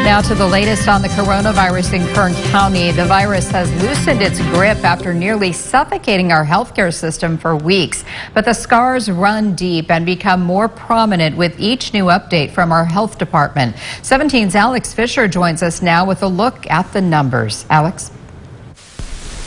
Now to the latest on the coronavirus in Kern County. The virus has loosened its grip after nearly suffocating our healthcare system for weeks. But the scars run deep and become more prominent with each new update from our health department. 17's Alex Fisher joins us now with a look at the numbers. Alex?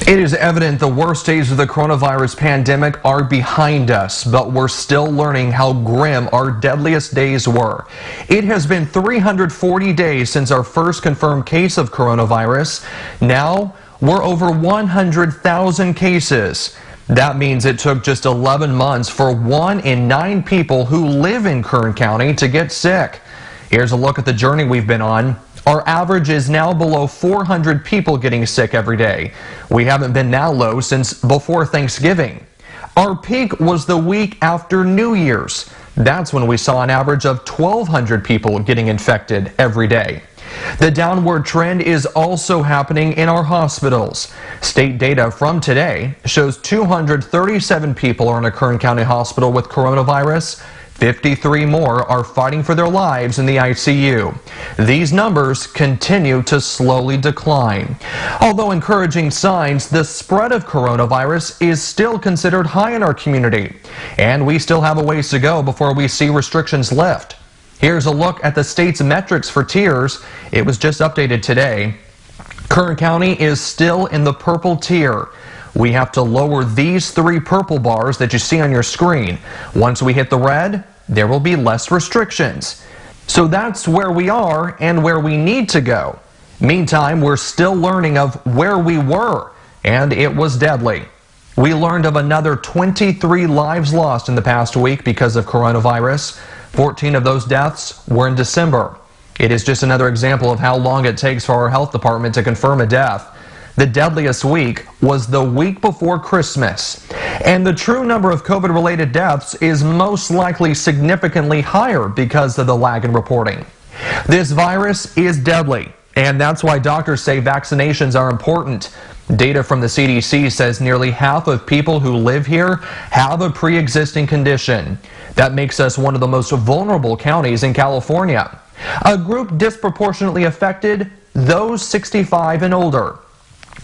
It is evident the worst days of the coronavirus pandemic are behind us, but we're still learning how grim our deadliest days were. It has been 340 days since our first confirmed case of coronavirus. Now we're over 100,000 cases. That means it took just 11 months for 1 in 9 people who live in Kern County to get sick. Here's a look at the journey we've been on. Our average is now below 400 people getting sick every day. We haven't been that low since before Thanksgiving. Our peak was the week after New Year's. That's when we saw an average of 1,200 people getting infected every day. The downward trend is also happening in our hospitals. State data from today shows 237 people are in a Kern County hospital with coronavirus. 53 more are fighting for their lives in the ICU. These numbers continue to slowly decline. Although encouraging signs, the spread of coronavirus is still considered high in our community, and we still have a ways to go before we see restrictions lift. Here's a look at the state's metrics for tiers. It was just updated today. Kern County is still in the purple tier. We have to lower these 3 purple bars that you see on your screen. Once we hit the red, there will be less restrictions. So that's where we are and where we need to go. Meantime, we're still learning of where we were, and it was deadly. We learned of another 23 lives lost in the past week because of coronavirus. 14 of those deaths were in December. It is just another example of how long it takes for our health department to confirm a death. The deadliest week was the week before Christmas. And the true number of COVID-related deaths is most likely significantly higher because of the lag in reporting. This virus is deadly, and that's why doctors say vaccinations are important. Data from the CDC says nearly half of people who live here have a pre-existing condition. That makes us one of the most vulnerable counties in California. A group disproportionately affected, those 65 and older.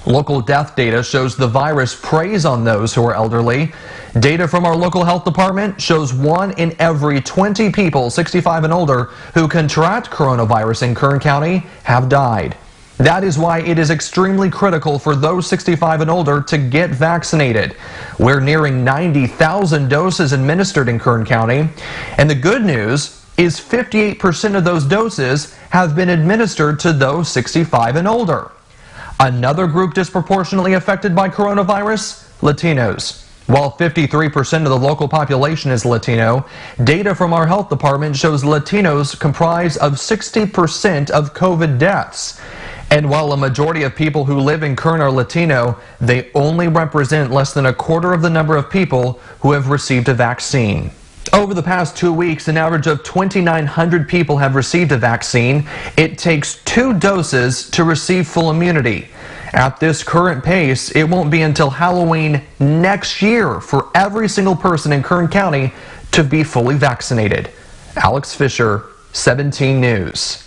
Local death data shows the virus preys on those who are elderly. Data from our local health department shows 1 in every 20 people 65 and older who contract coronavirus in Kern County have died. That is why it is extremely critical for those 65 and older to get vaccinated. We're nearing 90,000 doses administered in Kern County. And the good news is 58% of those doses have been administered to those 65 and older. Another group disproportionately affected by coronavirus, Latinos. While 53% of the local population is Latino, data from our health department shows Latinos comprise of 60% of COVID deaths. And while a majority of people who live in Kern are Latino, they only represent less than a quarter of the number of people who have received a vaccine. Over the past 2 weeks, an average of 2,900 people have received a vaccine. It takes 2 doses to receive full immunity. At this current pace, it won't be until Halloween next year for every single person in Kern County to be fully vaccinated. Alex Fisher, 17 News.